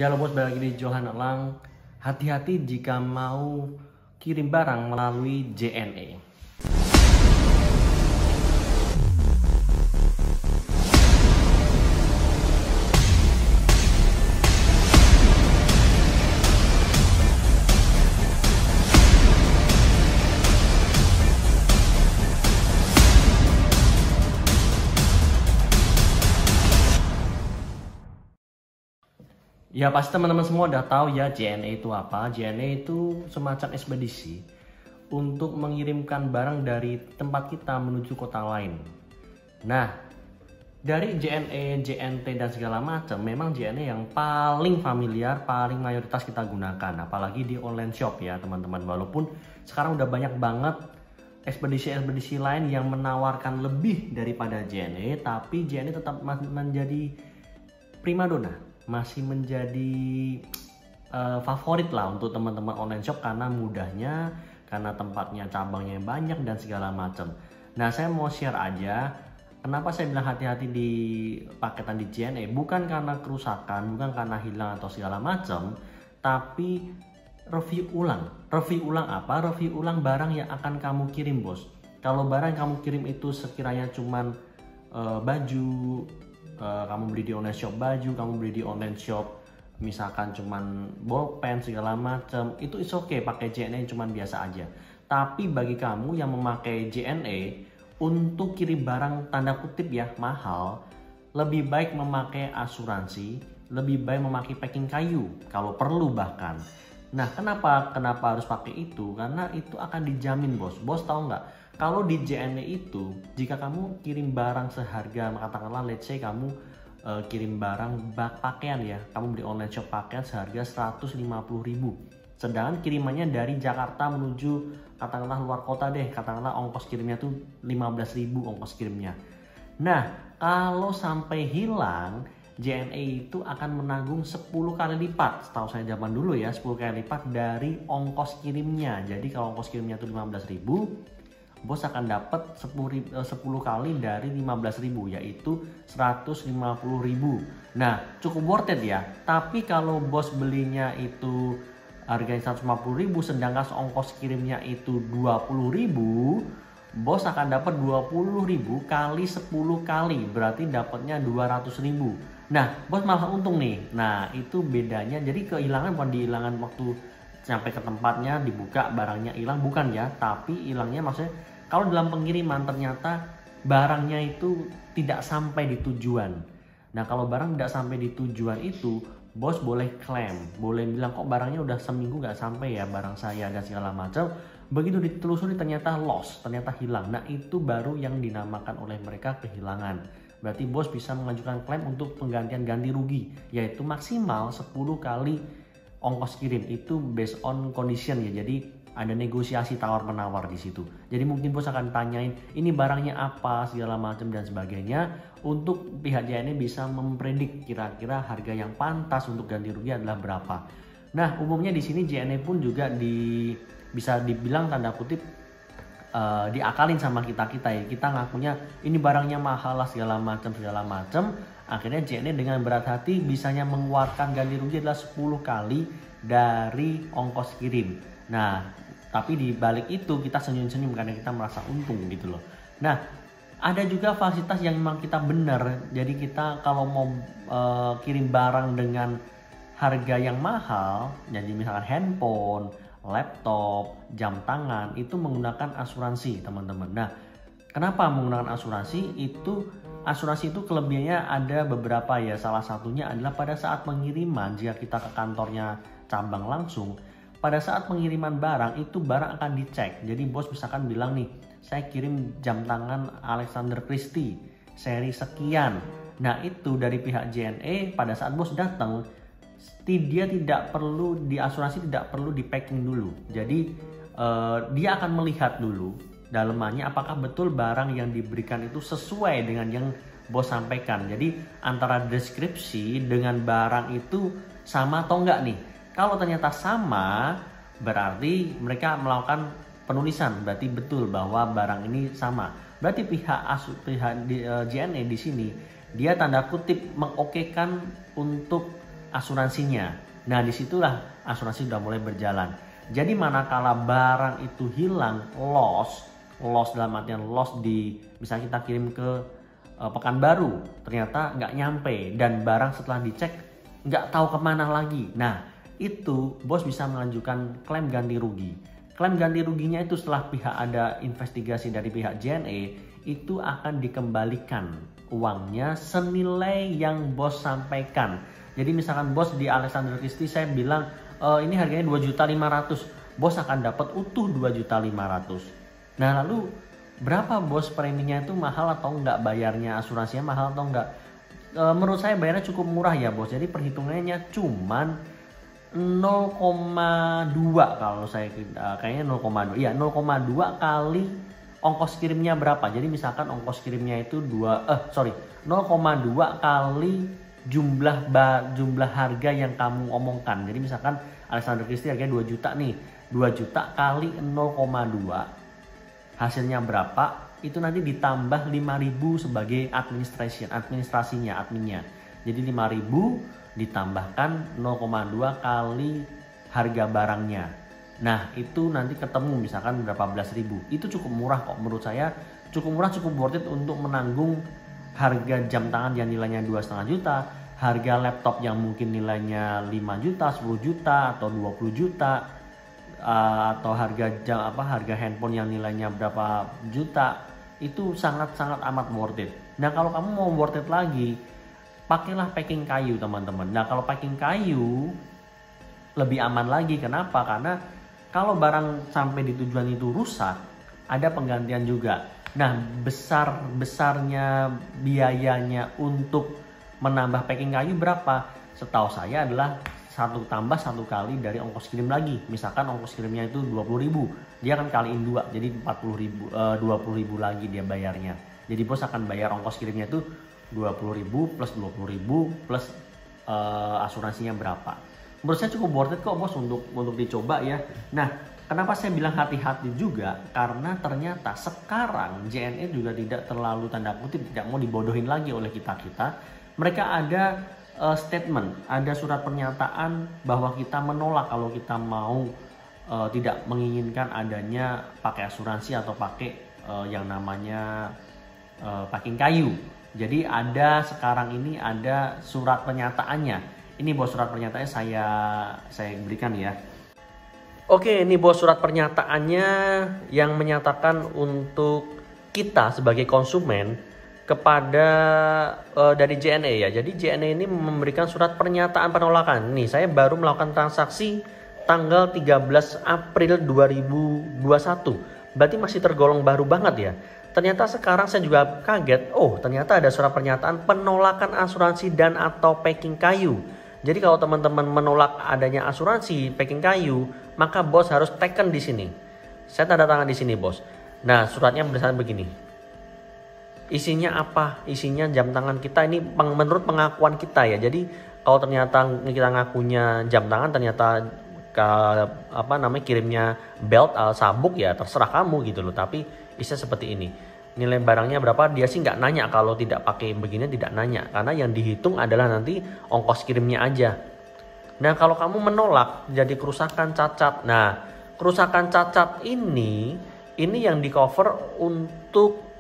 Halo bos, balik lagi di Johan Elang. Hati-hati jika mau kirim barang melalui JNE. Ya pasti teman-teman semua udah tahu ya JNE itu apa. JNE itu semacam ekspedisi untuk mengirimkan barang dari tempat kita menuju kota lain. Nah, dari JNE, JNT dan segala macam, memang JNE yang paling familiar, paling mayoritas kita gunakan. Apalagi di online shop ya teman-teman. Walaupun sekarang udah banyak banget ekspedisi-ekspedisi lain yang menawarkan lebih daripada JNE, tapi JNE tetap menjadi primadona, masih menjadi favorit lah untuk teman-teman online shop karena mudahnya, karena tempatnya, cabangnya yang banyak dan segala macam. Nah, saya mau share aja kenapa saya bilang hati-hati di paketan di JNE, bukan karena kerusakan, bukan karena hilang atau segala macam, tapi review ulang. Review ulang apa? Review ulang barang yang akan kamu kirim, bos. Kalau barang yang kamu kirim itu sekiranya cuman baju, kamu beli di online shop baju, kamu beli di online shop misalkan cuman bolpen segala macam, itu is okay pakai JNE cuman biasa aja. Tapi bagi kamu yang memakai JNE untuk kirim barang tanda kutip ya mahal, lebih baik memakai asuransi, lebih baik memakai packing kayu kalau perlu bahkan. Nah, kenapa harus pakai itu? Karena itu akan dijamin, bos. Bos tahu nggak? Kalau di JNE itu, jika kamu kirim barang seharga, katakanlah let's say kamu kirim barang pakaian ya, kamu beli online shop pakaian seharga 150.000. Sedangkan kirimannya dari Jakarta menuju katakanlah luar kota deh, katakanlah ongkos kirimnya tuh 15.000 ongkos kirimnya. Nah, kalau sampai hilang, JNE itu akan menanggung 10 kali lipat. Setahu saya zaman dulu ya, 10 kali lipat dari ongkos kirimnya. Jadi kalau ongkos kirimnya itu 15.000, bos akan dapat 10 kali dari 15.000, yaitu 150.000. Nah, cukup worth it ya. Tapi kalau bos belinya itu harganya 150.000, sedangkan ongkos kirimnya itu 20.000, bos akan dapat 20.000 kali 10 kali, berarti dapatnya 200.000. Nah, bos malah untung nih. Nah, itu bedanya. Jadi kehilangan bukan dihilangan waktu sampai ke tempatnya dibuka barangnya hilang, bukan ya, tapi hilangnya maksudnya kalau dalam pengiriman ternyata barangnya itu tidak sampai di tujuan. Nah, kalau barang tidak sampai di tujuan itu, bos boleh klaim, boleh bilang kok barangnya udah seminggu nggak sampai ya barang saya dan segala macam. Begitu ditelusuri ternyata lost, ternyata hilang. Nah, itu baru yang dinamakan oleh mereka kehilangan. Berarti bos bisa mengajukan klaim untuk penggantian ganti rugi, yaitu maksimal 10 kali ongkos kirim. Itu based on condition ya. Jadi ada negosiasi tawar-menawar di situ. Jadi mungkin bos akan tanyain ini barangnya apa segala macam dan sebagainya, untuk pihak JNE bisa mempredik kira-kira harga yang pantas untuk ganti rugi adalah berapa. Nah, umumnya di sini JNE pun juga bisa dibilang tanda kutip diakalin sama kita ya. Kita ngakunya ini barangnya mahal lah segala macam. Akhirnya JNE dengan berat hati bisanya mengeluarkan ganti rugi adalah 10 kali dari ongkos kirim. Nah, tapi di balik itu kita senyum-senyum karena kita merasa untung gitu loh. Nah, ada juga fasilitas yang memang kita benar. Jadi kita kalau mau kirim barang dengan harga yang mahal, jadi misalkan handphone, laptop, jam tangan, itu menggunakan asuransi teman-teman. Nah, kenapa menggunakan asuransi? Asuransi itu kelebihannya ada beberapa ya. Salah satunya adalah pada saat pengiriman, jika kita ke kantornya cabang langsung, pada saat pengiriman barang itu barang akan dicek. Jadi bos misalkan bilang nih, saya kirim jam tangan Alexander Christie seri sekian. Nah, itu dari pihak JNE pada saat bos datang, dia tidak perlu di asuransi, tidak perlu di packing dulu. Jadi dia akan melihat dulu dalemannya apakah betul barang yang diberikan itu sesuai dengan yang bos sampaikan. Jadi antara deskripsi dengan barang itu sama atau enggak nih. Kalau ternyata sama, berarti mereka melakukan penulisan, berarti betul bahwa barang ini sama. Berarti pihak JNE di sini dia tanda kutip mengokekan untuk asuransinya. Nah, disitulah asuransi sudah mulai berjalan. Jadi manakala barang itu hilang, loss dalam artian loss di misalnya kita kirim ke Pekanbaru, ternyata nggak nyampe dan barang setelah dicek nggak tahu kemana lagi. Nah, itu bos bisa mengajukan klaim ganti rugi. Klaim ganti ruginya itu setelah pihak ada investigasi dari pihak JNE, itu akan dikembalikan uangnya senilai yang bos sampaikan. Jadi misalkan bos di Alexander Christie saya bilang ini harganya 2.500.000, bos akan dapat utuh 2.500.000. Nah, lalu berapa bos preminya itu mahal atau enggak, bayarnya asuransinya mahal atau enggak? Menurut saya bayarnya cukup murah ya bos. Jadi perhitungannya cuman 0,2 kalau saya kayaknya 0,2. Iya, 0,2 kali ongkos kirimnya berapa. Jadi misalkan ongkos kirimnya itu 0,2 kali jumlah harga yang kamu omongkan. Jadi misalkan Alexander Christie harganya 2 juta nih. 2 juta kali 0,2 hasilnya berapa, itu nanti ditambah 5.000 sebagai adminnya. Jadi 5.000 ditambahkan 0,2 kali harga barangnya. Nah, itu nanti ketemu misalkan berapa belas ribu. Itu cukup murah kok menurut saya. Cukup murah, cukup worth it untuk menanggung harga jam tangan yang nilainya 2,5 juta, harga laptop yang mungkin nilainya 5 juta, 10 juta atau 20 juta. Atau harga handphone yang nilainya berapa juta, itu sangat-sangat amat worth it. Nah, kalau kamu mau worth it lagi, pakailah packing kayu teman-teman. Nah, kalau packing kayu lebih aman lagi. Kenapa? Karena kalau barang sampai di tujuan itu rusak, ada penggantian juga. Nah, besarnya biayanya untuk menambah packing kayu berapa? Setahu saya adalah 1 kali dari ongkos kirim lagi. Misalkan ongkos kirimnya itu 20.000, dia akan kaliin 2, jadi 40.000, 20.000 lagi dia bayarnya. Jadi bos akan bayar ongkos kirimnya itu 20.000 plus 20.000 plus asuransinya berapa. Menurut saya cukup worth it kok bos untuk dicoba ya. Nah, kenapa saya bilang hati-hati juga? Karena ternyata sekarang JNE juga tidak terlalu tanda kutip tidak mau dibodohin lagi oleh kita. Mereka ada statement, ada surat pernyataan bahwa kita menolak kalau kita mau tidak menginginkan adanya pakai asuransi atau pakai yang namanya packing kayu. Jadi sekarang ini ada surat pernyataannya. Ini bos surat pernyataannya saya berikan ya. Oke, ini bos surat pernyataannya yang menyatakan untuk kita sebagai konsumen kepada dari JNE ya. Jadi JNE ini memberikan surat pernyataan penolakan. Nih, saya baru melakukan transaksi tanggal 13 April 2021. Berarti masih tergolong baru banget ya. Ternyata sekarang saya juga kaget. Oh, ternyata ada surat pernyataan penolakan asuransi dan atau packing kayu. Jadi kalau teman-teman menolak adanya asuransi packing kayu, maka bos harus teken di sini. Saya tanda tangan di sini, bos. Nah, suratnya berdasarkan begini. Isinya apa? Isinya jam tangan kita ini menurut pengakuan kita ya. Jadi kalau ternyata kita ngakunya jam tangan, ternyata kirimnya belt sabuk ya terserah kamu gitu loh. Tapi isinya seperti ini. Nilai barangnya berapa? Dia sih nggak nanya, kalau tidak pakai begini tidak nanya. Karena yang dihitung adalah nanti ongkos kirimnya aja. Nah, kalau kamu menolak jadi kerusakan cacat. Nah, kerusakan cacat ini yang di cover untuk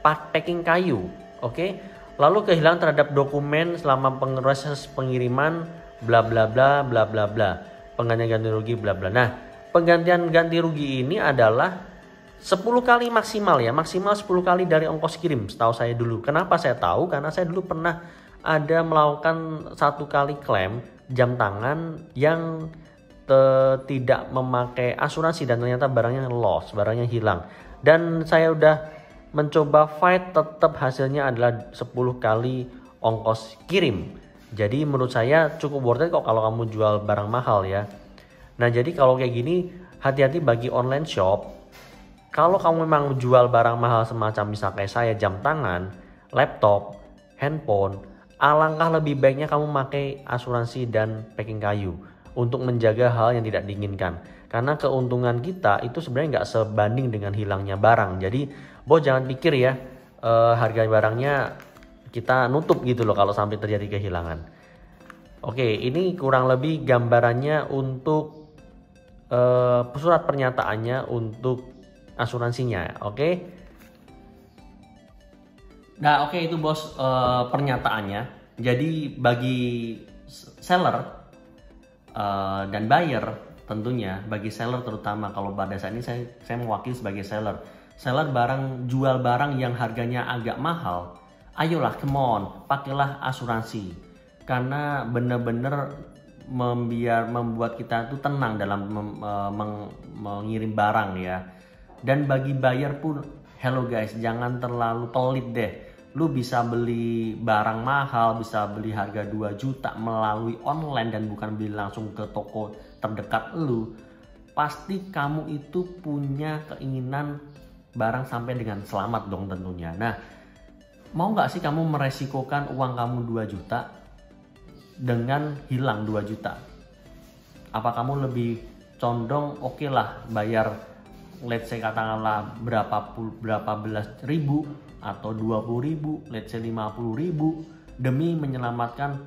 packing kayu, oke? Lalu kehilangan terhadap dokumen selama proses pengiriman, bla bla bla bla bla bla, penggantian ganti rugi bla bla. Nah, penggantian ganti rugi ini adalah 10 kali maksimal ya, maksimal 10 kali dari ongkos kirim, setahu saya dulu. Kenapa saya tahu? Karena saya dulu pernah ada melakukan 1 kali klaim jam tangan yang tidak memakai asuransi dan ternyata barangnya loss, barangnya hilang. Dan saya udah mencoba fight, tetap hasilnya adalah 10 kali ongkos kirim. Jadi menurut saya cukup worth it kok kalau kamu jual barang mahal ya. Nah, jadi kalau kayak gini hati-hati bagi online shop. Kalau kamu memang jual barang mahal semacam misalnya kayak saya, jam tangan, laptop, handphone, alangkah lebih baiknya kamu pakai asuransi dan packing kayu untuk menjaga hal yang tidak diinginkan. Karena keuntungan kita itu sebenarnya nggak sebanding dengan hilangnya barang. Jadi bos jangan pikir ya harga barangnya kita nutup gitu loh kalau sampai terjadi kehilangan. Oke, ini kurang lebih gambarannya untuk surat pernyataannya untuk asuransinya, oke? Nah, oke, itu bos pernyataannya. Jadi bagi seller dan buyer tentunya, bagi seller terutama, kalau pada saat ini saya mewakili sebagai seller. Seller jual barang yang harganya agak mahal, ayolah come on, pakailah asuransi. Karena benar-benar membuat kita tuh tenang dalam mengirim barang ya. Dan bagi buyer pun, hello guys, jangan terlalu pelit deh. Lu bisa beli barang mahal, bisa beli harga 2 juta melalui online dan bukan beli langsung ke toko terdekat lu. Pasti kamu itu punya keinginan barang sampai dengan selamat dong tentunya. Nah, mau nggak sih kamu meresikokan uang kamu 2 juta dengan hilang 2 juta? Apa kamu lebih condong oke lah bayar, let's say katakanlah berapa belas ribu atau 20 ribu, let's say 50 ribu demi menyelamatkan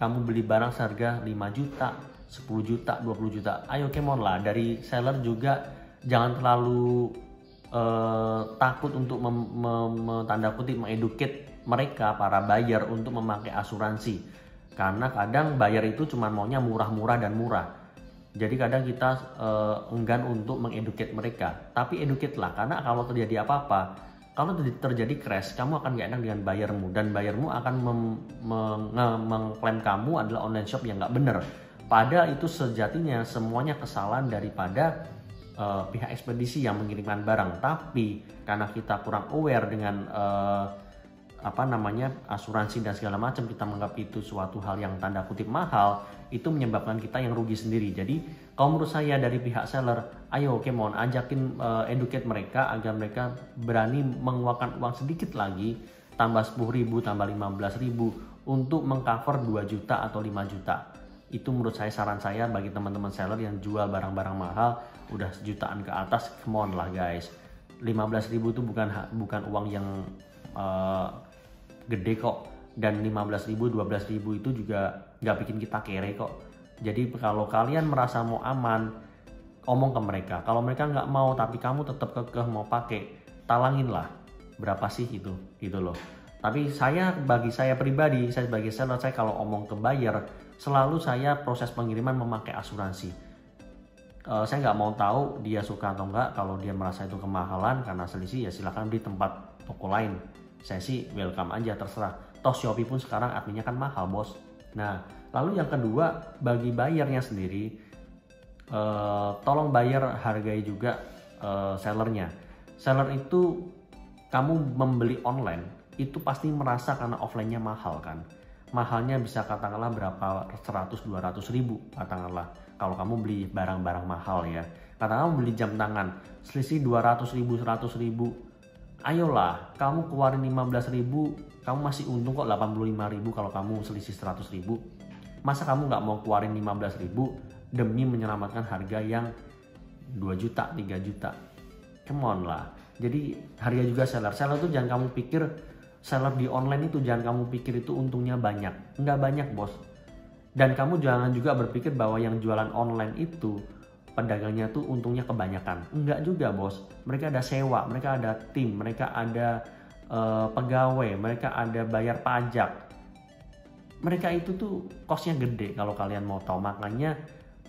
kamu beli barang seharga 5 juta, 10 juta, 20 juta. Ayo come on lah, dari seller juga jangan terlalu takut untuk tanda kutip mengeduket mereka para buyer untuk memakai asuransi. Karena kadang buyer itu cuma maunya murah-murah dan murah. Jadi kadang kita enggan untuk mengeduket mereka. Tapi educate lah, karena kalau terjadi apa-apa, kalau terjadi crash, kamu akan gak enak dengan bayarmu. Dan bayarmu akan mengklaim kamu adalah online shop yang gak bener. Padahal itu sejatinya semuanya kesalahan daripada pihak ekspedisi yang mengirimkan barang. Tapi karena kita kurang aware dengan asuransi dan segala macam, kita menganggap itu suatu hal yang tanda kutip mahal, itu menyebabkan kita yang rugi sendiri. Jadi kalau menurut saya dari pihak seller, ayo mohon ajakin educate mereka agar mereka berani mengeluarkan uang sedikit lagi, tambah 10 ribu, tambah 15 ribu untuk mengcover 2 juta atau 5 juta. Itu menurut saya saran saya bagi teman-teman seller yang jual barang-barang mahal udah sejutaan ke atas, come on lah guys. 15 ribu itu bukan uang yang gede kok, dan 15 ribu 12 ribu itu juga nggak bikin kita kere kok. Jadi kalau kalian merasa mau aman, omong ke mereka. Kalau mereka nggak mau tapi kamu tetap kekeh mau pakai, talangin lah berapa sih itu gitu loh. Tapi bagi saya pribadi, saya sebagai seller, saya kalau omong ke buyer selalu saya proses pengiriman memakai asuransi. Saya nggak mau tahu dia suka atau enggak. Kalau dia merasa itu kemahalan karena selisih, ya silakan di tempat toko lain. Saya sih welcome aja, terserah. Toh Shopee pun sekarang adminnya kan mahal bos. Nah, lalu yang kedua, bagi buyernya sendiri, tolong buyer hargai juga sellernya. Seller itu, kamu membeli online itu pasti merasa karena offline-nya mahal kan. Mahalnya bisa katakanlah berapa 100-200 ribu katakanlah. Kalau kamu beli barang-barang mahal ya. Katakanlah kamu beli jam tangan, selisih 200 ribu, 100 ribu. Ayolah, kamu keluarin 15 ribu, kamu masih untung kok 85 ribu kalau kamu selisih 100 ribu. Masa kamu nggak mau keluarin 15 ribu demi menyelamatkan harga yang 2 juta, 3 juta? Come on lah. Jadi harga juga seller. Seller tuh jangan kamu pikir, seller di online itu jangan kamu pikir itu untungnya banyak. Nggak banyak bos. Dan kamu jangan juga berpikir bahwa yang jualan online itu pedagangnya tuh untungnya kebanyakan. Enggak juga bos. Mereka ada sewa, mereka ada tim, mereka ada pegawai, mereka ada bayar pajak. Mereka itu tuh costnya gede kalau kalian mau tahu. Makanya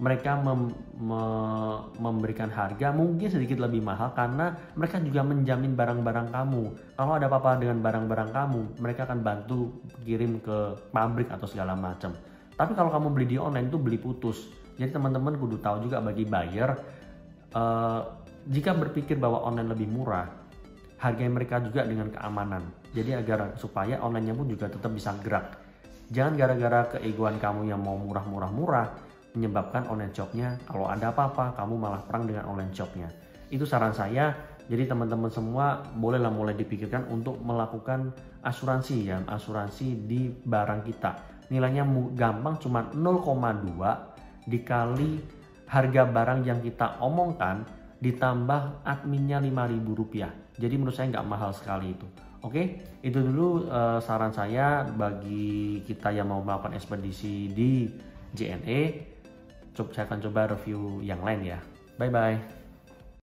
mereka memberikan harga mungkin sedikit lebih mahal karena mereka juga menjamin barang-barang kamu. Kalau ada apa-apa dengan barang-barang kamu, mereka akan bantu kirim ke pabrik atau segala macam. Tapi kalau kamu beli di online itu beli putus. Jadi teman-teman kudu tahu juga bagi buyer, jika berpikir bahwa online lebih murah, hargai mereka juga dengan keamanan. Jadi agar supaya online-nya pun juga tetap bisa gerak. Jangan gara-gara keegoan kamu yang mau murah-murah menyebabkan online shopnya kalau ada apa-apa kamu malah perang dengan online shopnya. Itu saran saya. Jadi teman-teman semua bolehlah mulai dipikirkan untuk melakukan asuransi ya, asuransi di barang kita. Nilainya gampang, cuma 0,2 dikali harga barang yang kita omongkan ditambah adminnya Rp5.000. Jadi menurut saya nggak mahal sekali itu. Oke, itu dulu saran saya bagi kita yang mau melakukan ekspedisi di JNE. Saya akan coba review yang lain ya. Bye bye.